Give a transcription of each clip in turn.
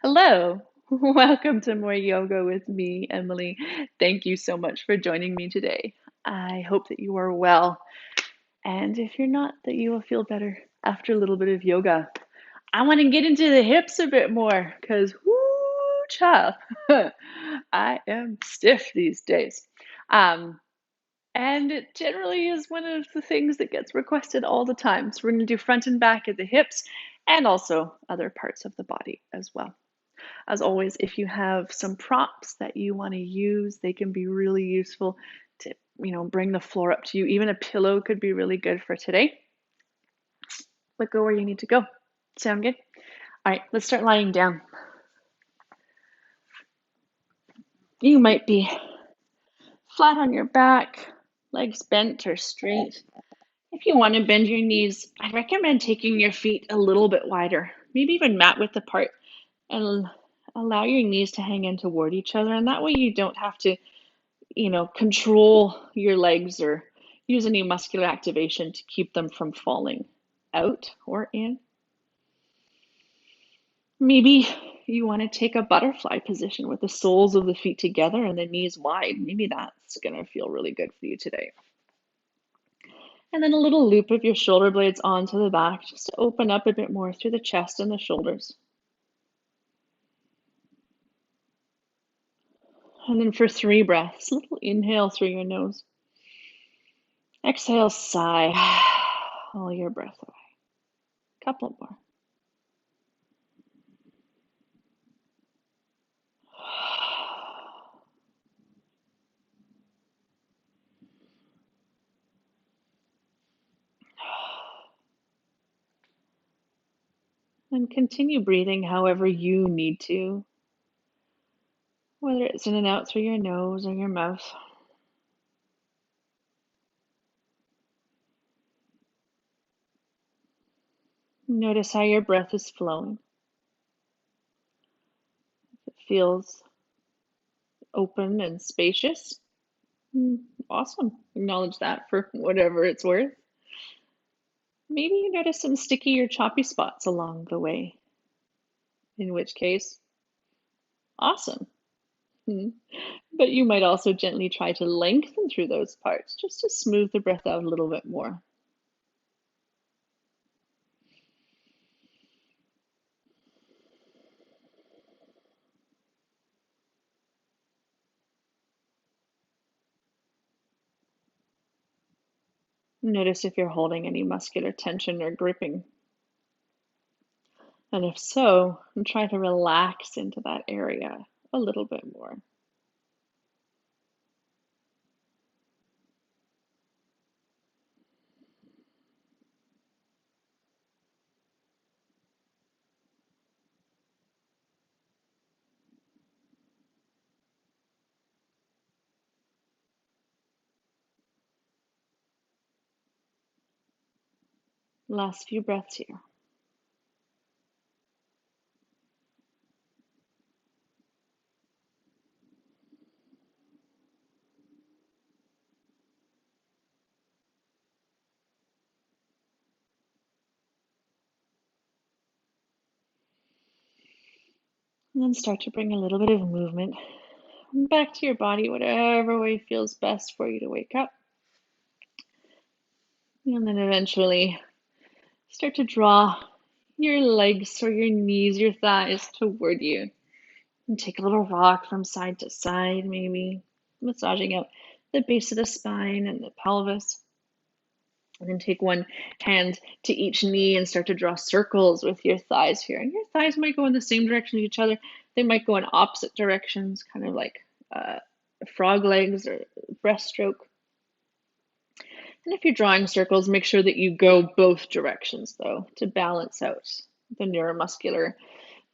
Hello, welcome to more yoga with me, Emily. Thank you so much for joining me today. I hope that you are well, and if you're not, that you will feel better after a little bit of yoga. I want to get into the hips a bit more because, whoo, child, I am stiff these days. Um, and it generally is one of the things that gets requested all the time. So we're going to do front and back of the hips and also other parts of the body as well. As always, if you have some props that you want to use, they can be really useful to, bring the floor up to you. Even a pillow could be really good for today. But go where you need to go. Sound good? All right, let's start lying down. You might be flat on your back, legs bent or straight. If you want to bend your knees, I recommend taking your feet a little bit wider, maybe even mat width apart, and allow your knees to hang in toward each other. And that way you don't have to control your legs or use any muscular activation to keep them from falling out or in. Maybe you want to take a butterfly position with the soles of the feet together and the knees wide. Maybe that's going to feel really good for you today. And then a little loop of your shoulder blades onto the back just to open up a bit more through the chest and the shoulders. And then for 3 breaths, a little inhale through your nose. Exhale, sigh all your breath away. Couple more. And continue breathing however you need to, whether it's in and out through your nose or your mouth. Notice how your breath is flowing. If it feels open and spacious, awesome. Acknowledge that for whatever it's worth. Maybe you notice some sticky or choppy spots along the way, in which case, awesome. But you might also gently try to lengthen through those parts just to smooth the breath out a little bit more. Notice if you're holding any muscular tension or gripping. And if so, try to relax into that area a little bit more. Last few breaths here. And then start to bring a little bit of movement back to your body, whatever way feels best for you to wake up. And then eventually start to draw your legs or your knees, your thighs toward you. And take a little rock from side to side, maybe massaging out the base of the spine and the pelvis. And then take one hand to each knee and start to draw circles with your thighs here. And your thighs might go in the same direction as each other. They might go in opposite directions, kind of like frog legs or breaststroke. And if you're drawing circles, make sure that you go both directions, though, to balance out the neuromuscular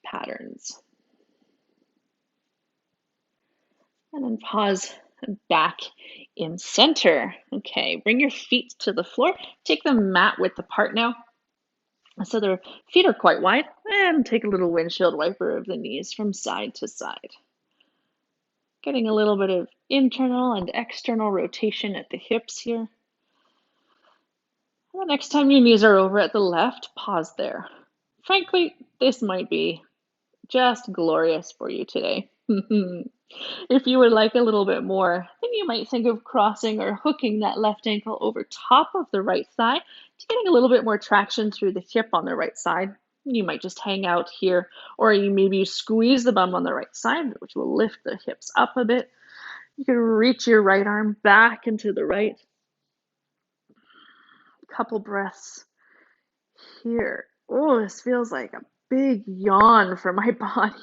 patterns. And then pause back in center. Okay, bring your feet to the floor. Take them mat width apart now. So their feet are quite wide. And take a little windshield wiper of the knees from side to side. Getting a little bit of internal and external rotation at the hips here. And the next time your knees are over at the left, pause there. Frankly, this might be just glorious for you today. If you would like a little bit more, then you might think of crossing or hooking that left ankle over top of the right thigh to getting a little bit more traction through the hip on the right side. You might just hang out here, or maybe you squeeze the bum on the right side, which will lift the hips up a bit. You can reach your right arm back into the right. Couple breaths here. Oh, this feels like a big yawn for my body.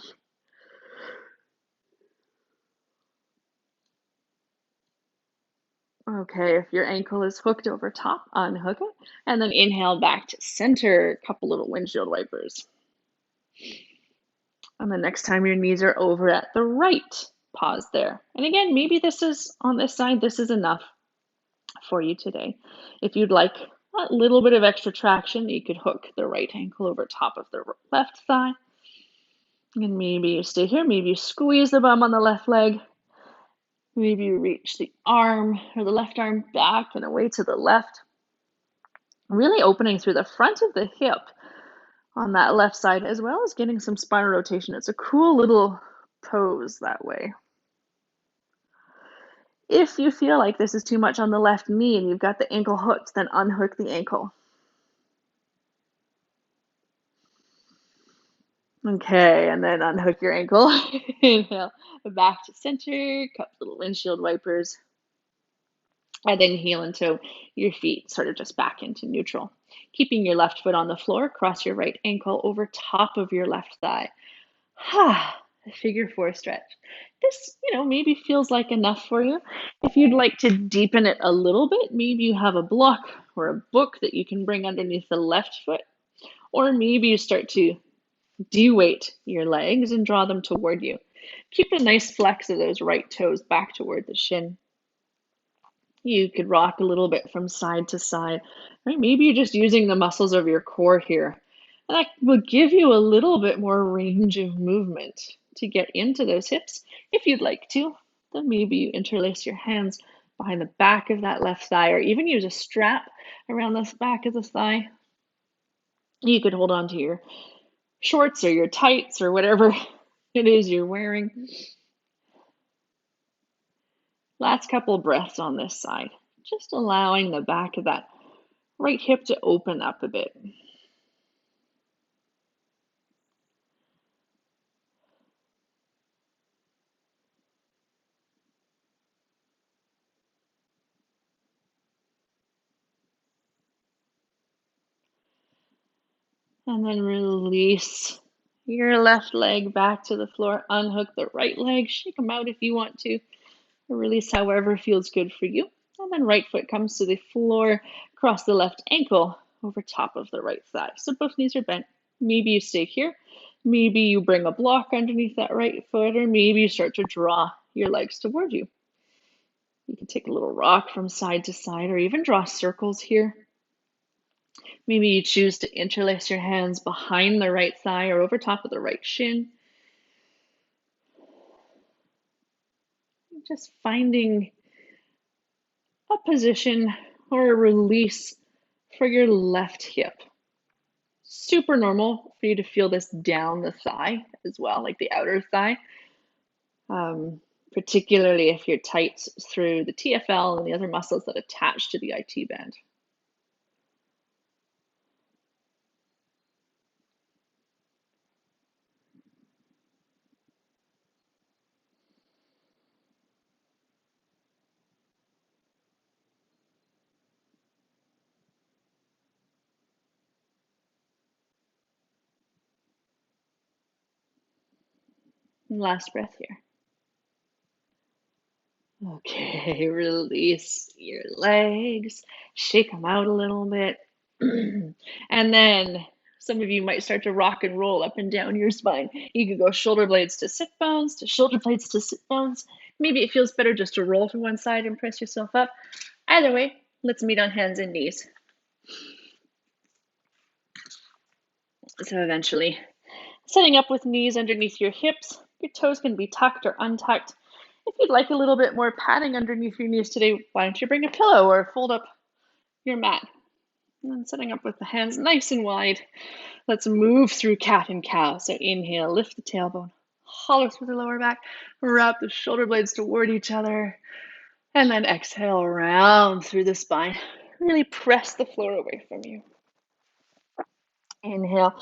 Okay, if your ankle is hooked over top, unhook it, and then inhale back to center, a couple little windshield wipers. And the next time your knees are over at the right, pause there. And again, maybe this is on this side, this is enough for you today. If you'd like a little bit of extra traction, you could hook the right ankle over top of the left thigh. And maybe you stay here, maybe you squeeze the bum on the left leg. Maybe you reach the arm or the left arm back and away to the left. Really opening through the front of the hip on that left side, as well as getting some spinal rotation. It's a cool little pose that way. If you feel like this is too much on the left knee and you've got the ankle hooked, then unhook the ankle. Okay, and then unhook your ankle. Inhale back to center, couple little windshield wipers. And then heel into your feet, sort of just back into neutral. Keeping your left foot on the floor, cross your right ankle over top of your left thigh. The figure four stretch. This, maybe feels like enough for you. If you'd like to deepen it a little bit, maybe you have a block or a book that you can bring underneath the left foot, or maybe you start to de-weight your legs and draw them toward you. Keep a nice flex of those right toes back toward the shin. You could rock a little bit from side to side, right? Maybe you're just using the muscles of your core here. And that will give you a little bit more range of movement to get into those hips. If you'd like to, then maybe you interlace your hands behind the back of that left thigh, or even use a strap around the back of the thigh. You could hold on to your shorts or your tights or whatever it is you're wearing. Last couple breaths on this side, just allowing the back of that right hip to open up a bit. And then release your left leg back to the floor. Unhook the right leg. Shake them out if you want to. Or release however feels good for you. And then right foot comes to the floor. Cross the left ankle over top of the right thigh. So both knees are bent. Maybe you stay here. Maybe you bring a block underneath that right foot, or maybe you start to draw your legs toward you. You can take a little rock from side to side, or even draw circles here. Maybe you choose to interlace your hands behind the right thigh or over top of the right shin. Just finding a position or a release for your left hip. Super normal for you to feel this down the thigh as well, like the outer thigh, particularly if you're tight through the TFL and the other muscles that attach to the IT band. And last breath here. Okay, release your legs, shake them out a little bit. And then some of you might start to rock and roll up and down your spine. You could go shoulder blades to sit bones, to shoulder blades to sit bones. Maybe it feels better just to roll to one side and press yourself up. Either way, let's meet on hands and knees. So eventually, setting up with knees underneath your hips. Your toes can be tucked or untucked. If you'd like a little bit more padding underneath your knees today, why don't you bring a pillow or fold up your mat? And then setting up with the hands nice and wide. Let's move through cat and cow. So inhale, lift the tailbone, hollow through the lower back, wrap the shoulder blades toward each other, and then exhale, round through the spine. Really press the floor away from you. Inhale,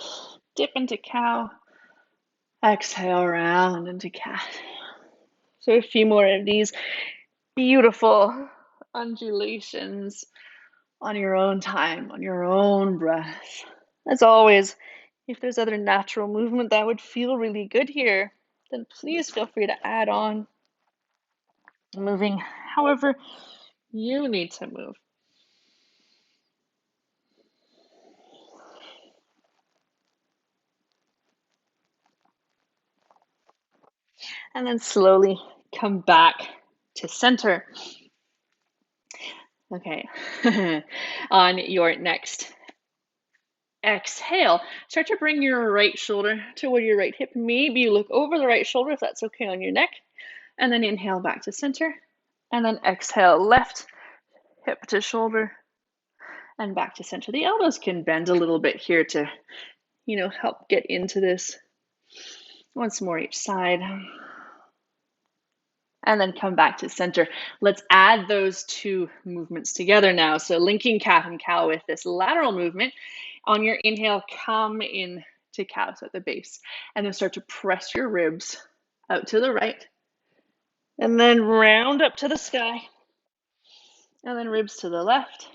dip into cow. Exhale, round into cat. So a few more of these beautiful undulations on your own time, on your own breath. As always, if there's other natural movement that would feel really good here, then please feel free to add on, moving however you need to move. And then slowly come back to center. Okay, on your next exhale, start to bring your right shoulder toward your right hip. Maybe you look over the right shoulder if that's okay on your neck. And then inhale back to center. And then exhale, left hip to shoulder and back to center. The elbows can bend a little bit here to, help get into this. Once more each side. And then come back to center. Let's add those two movements together now. So linking cat and cow with this lateral movement. On your inhale, come in to cow, so at the base. And then start to press your ribs out to the right. And then round up to the sky. And then ribs to the left.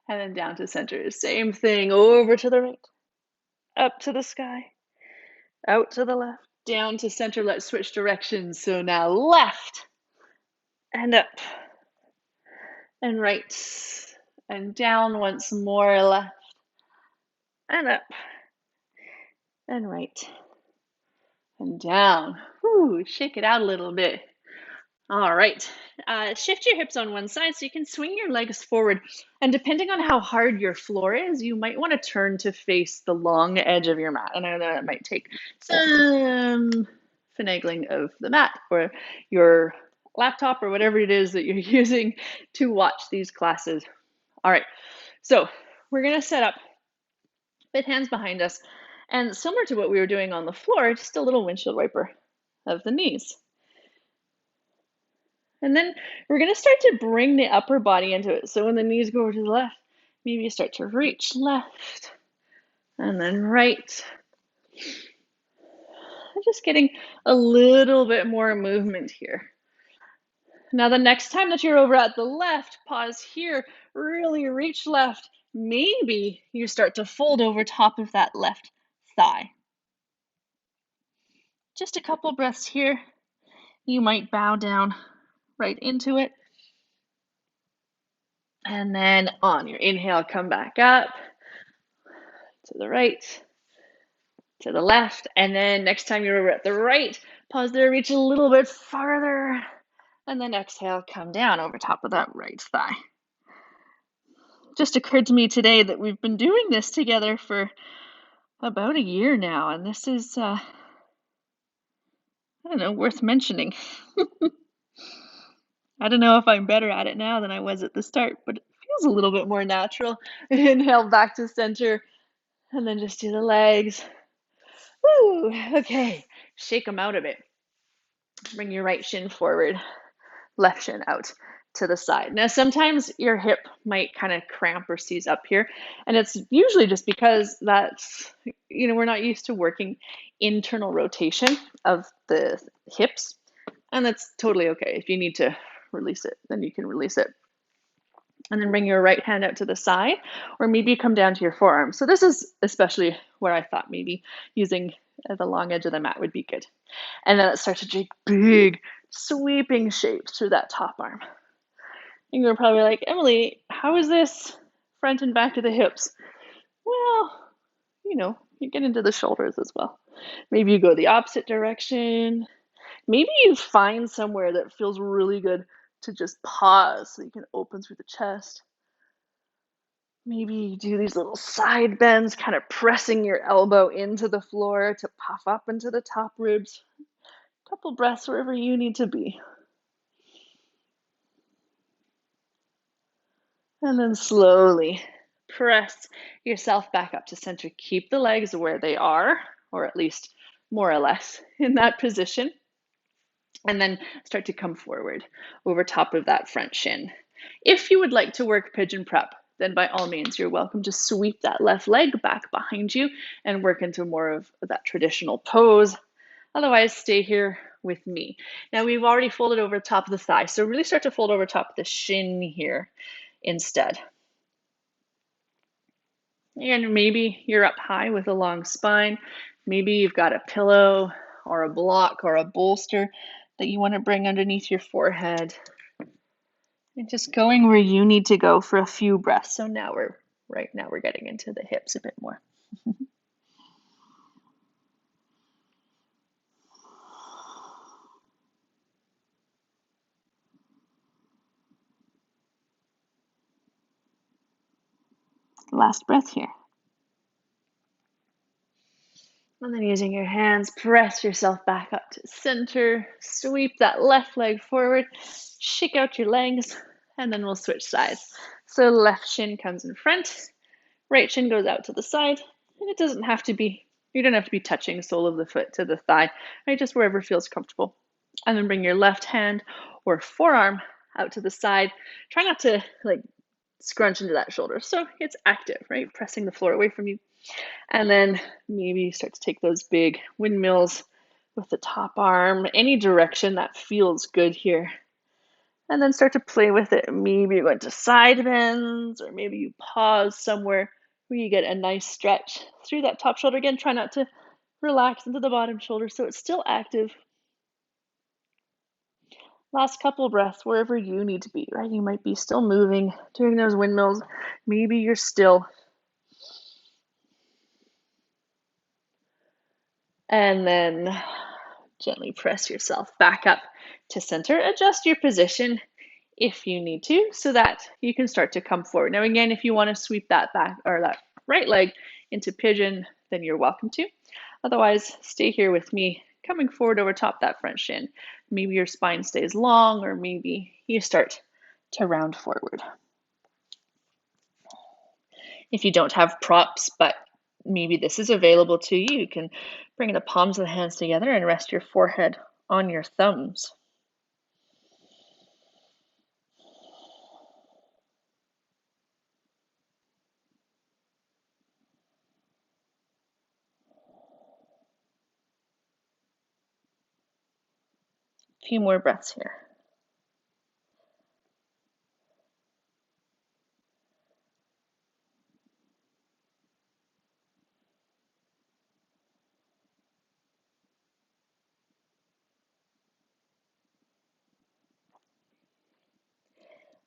And then down to center. Same thing, over to the right. Up to the sky. Out to the left. Down to center. Let's switch directions. So now left. And up. And right. And down once more. Left. And up. And right. And down. Whew, shake it out a little bit. All right, shift your hips on one side so you can swing your legs forward. And depending on how hard your floor is, you might want to turn to face the long edge of your mat. And I know that might take some finagling of the mat or your laptop or whatever it is that you're using to watch these classes. All right, so we're going to set up with hands behind us. And similar to what we were doing on the floor, just a little windshield wiper of the knees. And then we're going to start to bring the upper body into it. So when the knees go over to the left, maybe you start to reach left and then right. Just getting a little bit more movement here. Now the next time that you're over at the left, pause here, really reach left. Maybe you start to fold over top of that left thigh. Just a couple breaths here. You might bow down right into it. And then on your inhale, come back up to the right, to the left. And then next time you're over at the right, pause there, reach a little bit farther. And then exhale, come down over top of that right thigh. Just occurred to me today that we've been doing this together for about a year now. And this is, I don't know, worth mentioning. I don't know if I'm better at it now than I was at the start, but it feels a little bit more natural. Inhale back to center, and then just do the legs. Woo! Okay, shake them out a bit. Bring your right shin forward, left shin out to the side. Now, sometimes your hip might kind of cramp or seize up here, and it's usually just because that's, we're not used to working internal rotation of the hips, and that's totally okay. If you need to release it, then you can release it. And then bring your right hand out to the side, or maybe you come down to your forearm. So this is especially where I thought maybe using the long edge of the mat would be good. And then let's start to take big sweeping shapes through that top arm. And you're probably like, Emily, how is this front and back of the hips? Well, you get into the shoulders as well. Maybe you go the opposite direction. Maybe you find somewhere that feels really good to just pause so you can open through the chest. Maybe you do these little side bends, kind of pressing your elbow into the floor to puff up into the top ribs. A couple breaths wherever you need to be. And then slowly Press yourself back up to center. Keep the legs where they are, or at least more or less in that position. And then start to come forward over top of that front shin. If you would like to work pigeon prep, then by all means, you're welcome to sweep that left leg back behind you and work into more of that traditional pose. Otherwise, stay here with me. Now, we've already folded over top of the thigh, so really start to fold over top of the shin here instead. And maybe you're up high with a long spine. Maybe you've got a pillow or a block or a bolster that you want to bring underneath your forehead. And just going where you need to go for a few breaths. So now we're getting into the hips a bit more. Last breath here. And then using your hands, press yourself back up to center. Sweep that left leg forward. Shake out your legs. And then we'll switch sides. So left shin comes in front. Right shin goes out to the side. And it doesn't have to be, you don't have to be touching the sole of the foot to the thigh. Right, just wherever feels comfortable. And then bring your left hand or forearm out to the side. Try not to scrunch into that shoulder. So it's active, right? Pressing the floor away from you. And then maybe you start to take those big windmills with the top arm, any direction that feels good here. And then start to play with it. Maybe you're going to side bends, or maybe you pause somewhere where you get a nice stretch through that top shoulder. Again, try not to relax into the bottom shoulder so it's still active. Last couple of breaths wherever you need to be, right? You might be still moving, doing those windmills. Maybe you're still. And then gently press yourself back up to center. Adjust your position if you need to so that you can start to come forward. Now, again, if you want to sweep that back or that right leg into pigeon, then you're welcome to. Otherwise, stay here with me, coming forward over top that front shin. Maybe your spine stays long, or maybe you start to round forward. If you don't have props, but maybe this is available to you, you can bring the palms of the hands together and rest your forehead on your thumbs. A few more breaths here.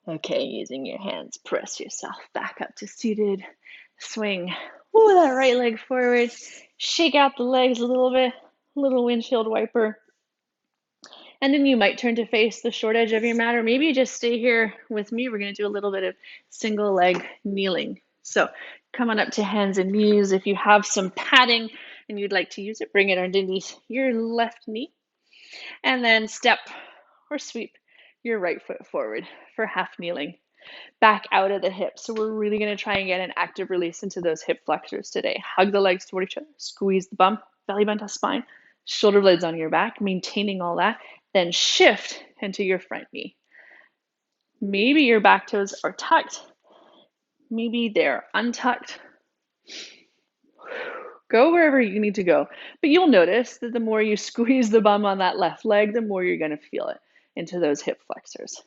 Okay, using your hands, press yourself back up to seated. Swing that right leg forward. Shake out the legs a little bit, little windshield wiper. And then you might turn to face the short edge of your mat, or maybe you just stay here with me. We're going to do a little bit of single leg kneeling. So come on up to hands and knees. If you have some padding and you'd like to use it, bring it underneath your left knee. And then step or sweep your right foot forward for half kneeling. Back out of the hips. So we're really going to try and get an active release into those hip flexors today. Hug the legs toward each other. Squeeze the bum, belly button to spine, shoulder blades on your back, maintaining all that. Then shift into your front knee. Maybe your back toes are tucked. Maybe they're untucked. Go wherever you need to go. But you'll notice that the more you squeeze the bum on that left leg, the more you're going to feel it into those hip flexors.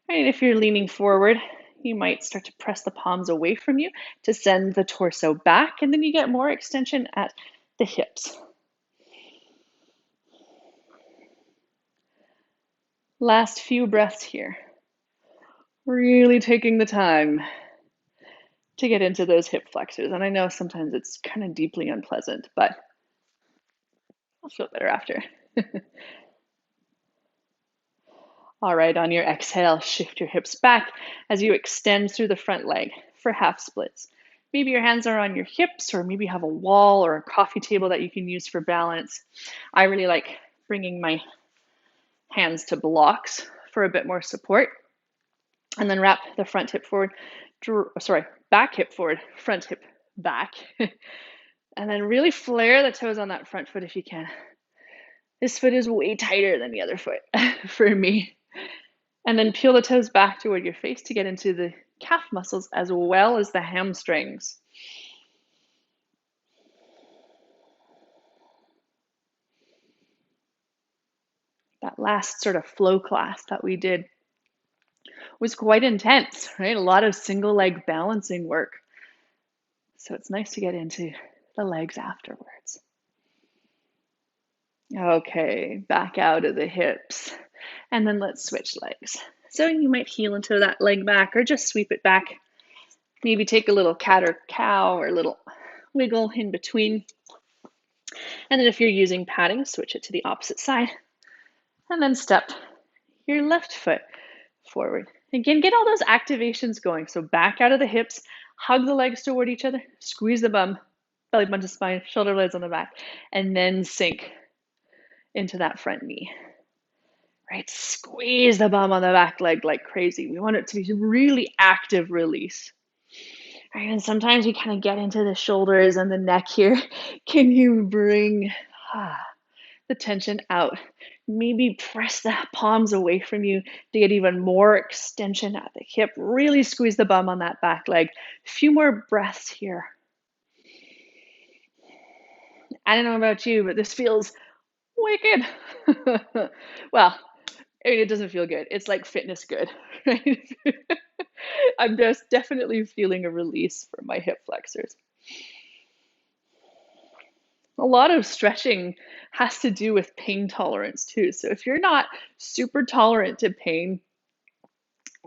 And if you're leaning forward, you might start to press the palms away from you to send the torso back, and then you get more extension at the hips. Last few breaths here. Really taking the time to get into those hip flexors. And I know sometimes it's kind of deeply unpleasant, but I'll feel better after. All right, on your exhale, shift your hips back as you extend through the front leg for half splits. Maybe your hands are on your hips, or maybe you have a wall or a coffee table that you can use for balance. I really like bringing my hands to blocks for a bit more support. And then wrap the front hip forward. back hip forward, front hip back. And then really flare the toes on that front foot if you can. This foot is way tighter than the other foot for me. And then peel the toes back toward your face to get into the calf muscles as well as the hamstrings. That last sort of flow class that we did was quite intense, right? A lot of single leg balancing work. So it's nice to get into the legs afterwards. Okay, back out of the hips. And then let's switch legs. So you might heel into that leg back or just sweep it back. Maybe take a little cat or cow or a little wiggle in between. And then if you're using padding, switch it to the opposite side. And then step your left foot forward. Again, get all those activations going. So back out of the hips, hug the legs toward each other, squeeze the bum, belly button to spine, shoulder blades on the back, and then sink into that front knee. Right, squeeze the bum on the back leg like crazy. We want it to be really active release. Right, and sometimes we kind of get into the shoulders and the neck here. Can you bring the tension out? Maybe press the palms away from you to get even more extension at the hip. Really squeeze the bum on that back leg. A few more breaths here. I don't know about you, but this feels wicked. Well, I mean, it doesn't feel good. It's like fitness good, right? I'm just definitely feeling a release from my hip flexors. A lot of stretching has to do with pain tolerance too. So if you're not super tolerant to pain,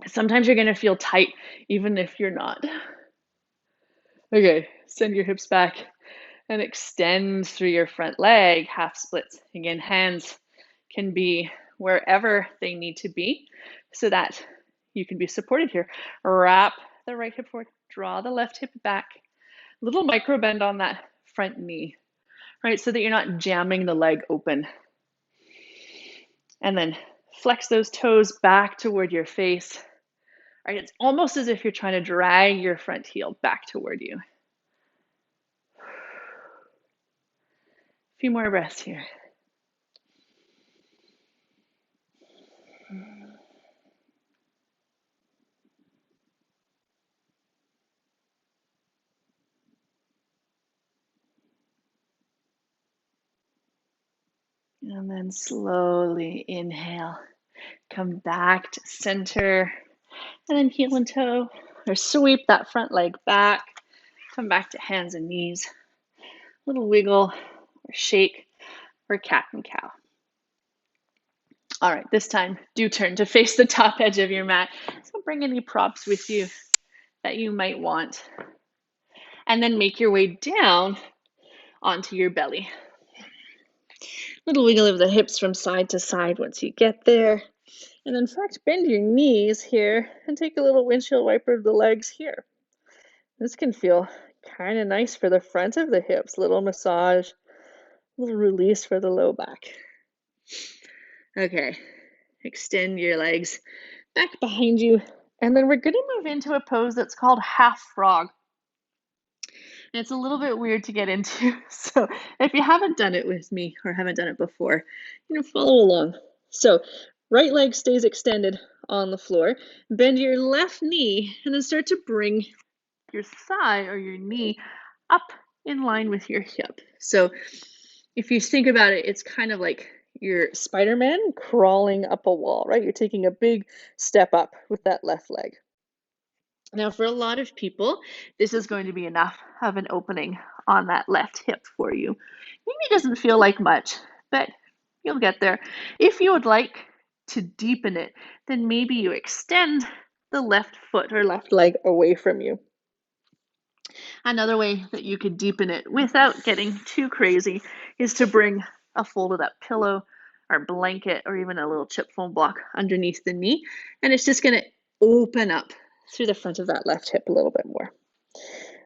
sometimes you're going to feel tight even if you're not. Okay, send your hips back and extend through your front leg, half splits. Again, hands can be wherever they need to be so that you can be supported here. Wrap the right hip forward, draw the left hip back, little micro bend on that front knee, right? So that you're not jamming the leg open. And then flex those toes back toward your face. Right? It's almost as if you're trying to drag your front heel back toward you. A few more breaths here. And then slowly inhale. Come back to center. And then heel and toe. Or sweep that front leg back. Come back to hands and knees. Little wiggle or shake or cat and cow. All right, this time do turn to face the top edge of your mat. So bring any props with you that you might want. And then make your way down onto your belly. Little wiggle of the hips from side to side once you get there. And in fact, bend your knees here and take a little windshield wiper of the legs here. This can feel kind of nice for the front of the hips. Little massage, little release for the low back. Okay, extend your legs back behind you. And then we're going to move into a pose that's called half frog. And it's a little bit weird to get into. So if you haven't done it with me or haven't done it before, follow along. So right leg stays extended on the floor. Bend your left knee and then start to bring your thigh or your knee up in line with your hip. So if you think about it, it's kind of like you're Spider-Man crawling up a wall, right? You're taking a big step up with that left leg. Now, for a lot of people, this is going to be enough of an opening on that left hip for you. Maybe it doesn't feel like much, but you'll get there. If you would like to deepen it, then maybe you extend the left foot or left leg away from you. Another way that you could deepen it without getting too crazy is to bring a folded up pillow or blanket or even a little chip foam block underneath the knee, and it's just going to open up through the front of that left hip a little bit more.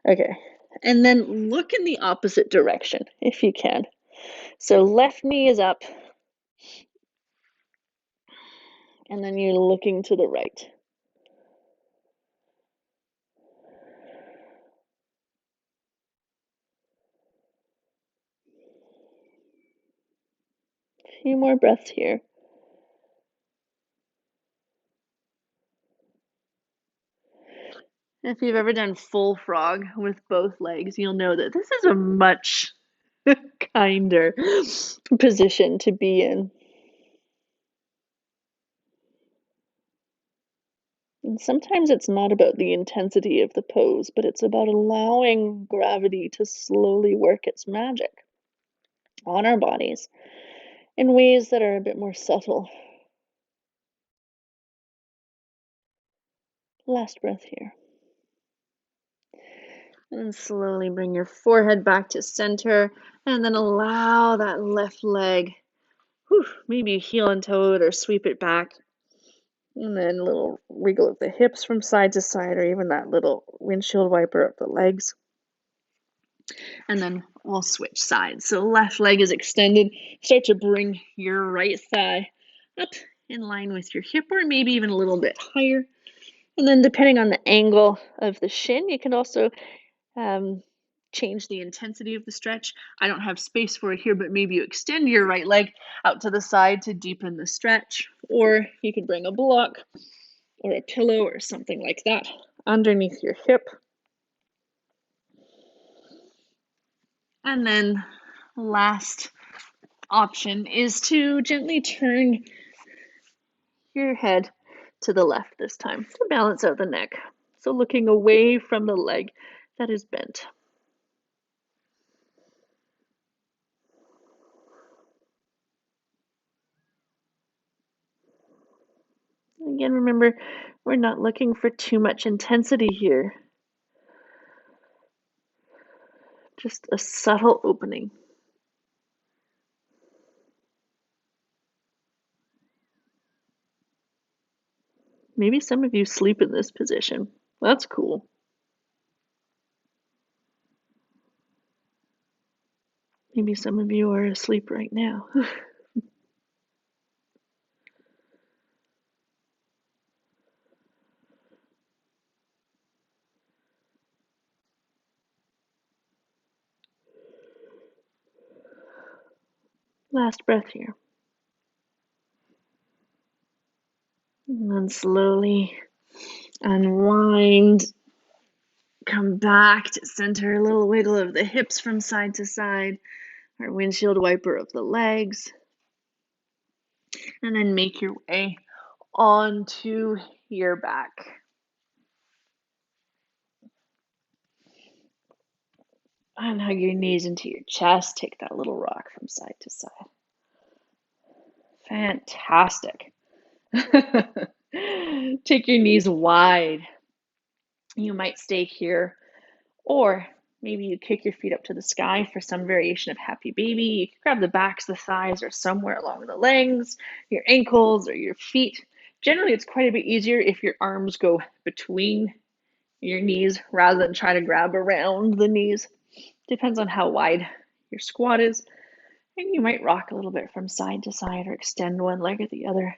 Okay, and then look in the opposite direction if you can. So left knee is up, and then you're looking to the right. A few more breaths here. If you've ever done full frog with both legs, you'll know that this is a much kinder position to be in. And sometimes it's not about the intensity of the pose, but it's about allowing gravity to slowly work its magic on our bodies in ways that are a bit more subtle. Last breath here. And slowly bring your forehead back to center, and then allow that left leg, maybe heel and toe it or sweep it back. And then a little wiggle of the hips from side to side, or even that little windshield wiper of the legs. And then we'll switch sides. So left leg is extended. Start to bring your right thigh up in line with your hip, or maybe even a little bit higher. And then depending on the angle of the shin, you can also change the intensity of the stretch. I don't have space for it here, but maybe you extend your right leg out to the side to deepen the stretch. Or you could bring a block or a pillow or something like that underneath your hip. And then last option is to gently turn your head to the left this time to balance out the neck. So looking away from the leg that is bent. Again, remember, we're not looking for too much intensity here. Just a subtle opening. Maybe some of you sleep in this position. That's cool. Maybe some of you are asleep right now. Last breath here. And then slowly unwind. Come back to center, a little wiggle of the hips from side to side, our windshield wiper of the legs. And then make your way onto your back. And hug your knees into your chest. Take that little rock from side to side. Fantastic. Take your knees wide. You might stay here, or maybe you kick your feet up to the sky for some variation of happy baby. You can grab the backs, the thighs, or somewhere along the legs, your ankles, or your feet. Generally, it's quite a bit easier if your arms go between your knees rather than try to grab around the knees. Depends on how wide your squat is. And you might rock a little bit from side to side or extend one leg or the other.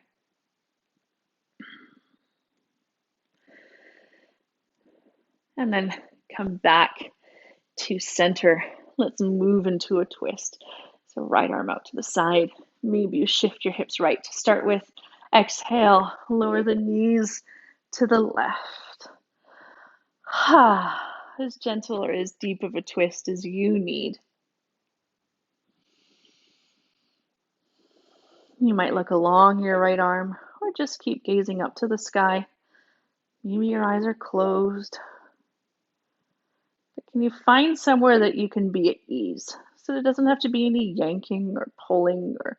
And then come back to center. Let's move into a twist. So right arm out to the side. Maybe you shift your hips right to start with. Exhale, lower the knees to the left. As gentle or as deep of a twist as you need. You might look along your right arm or just keep gazing up to the sky. Maybe your eyes are closed. But can you find somewhere that you can be at ease? So there doesn't have to be any yanking or pulling or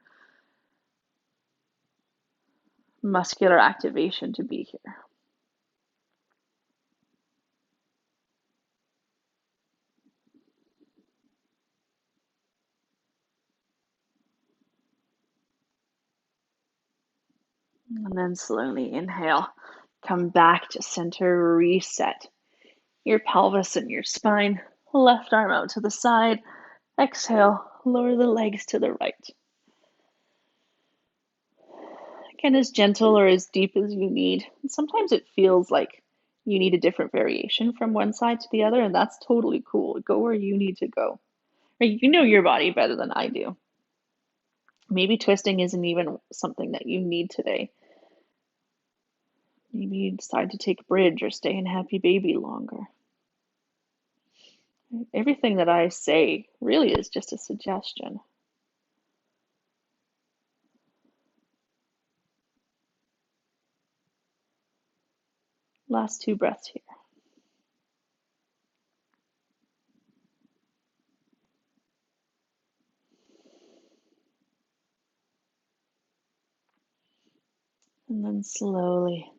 muscular activation to be here. And then slowly inhale. Come back to center, reset your pelvis and your spine. Left arm out to the side. Exhale, lower the legs to the right. Again, as gentle or as deep as you need. And sometimes it feels like you need a different variation from one side to the other, and that's totally cool. Go where you need to go. Or you know your body better than I do. Maybe twisting isn't even something that you need today. Maybe you decide to take bridge or stay in happy baby longer. Everything that I say really is just a suggestion. Last 2 breaths here. And then slowly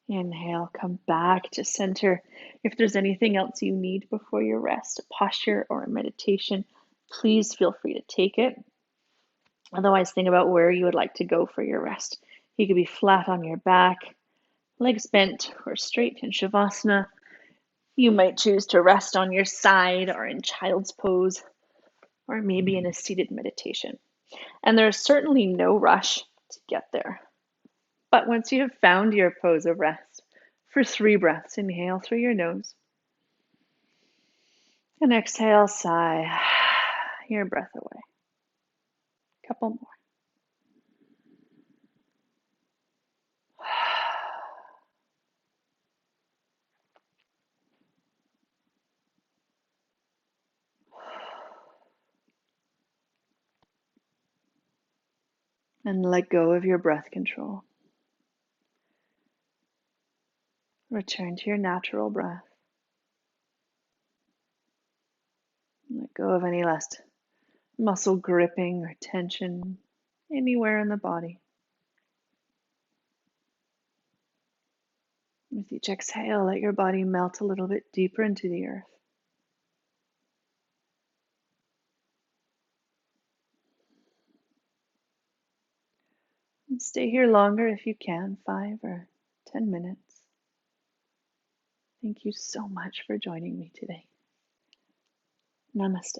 inhale, come back to center. If there's anything else you need before your rest, a posture or a meditation, please feel free to take it. Otherwise, think about where you would like to go for your rest. You could be flat on your back, legs bent or straight in Shavasana. You might choose to rest on your side or in child's pose, or maybe in a seated meditation. And there's certainly no rush to get there. But once you have found your pose of rest, for 3 breaths, inhale through your nose and exhale, sigh your breath away. Couple more. And let go of your breath control. Return to your natural breath. Let go of any last muscle gripping or tension anywhere in the body. With each exhale, let your body melt a little bit deeper into the earth. And stay here longer if you can, 5 or 10 minutes. Thank you so much for joining me today. Namaste.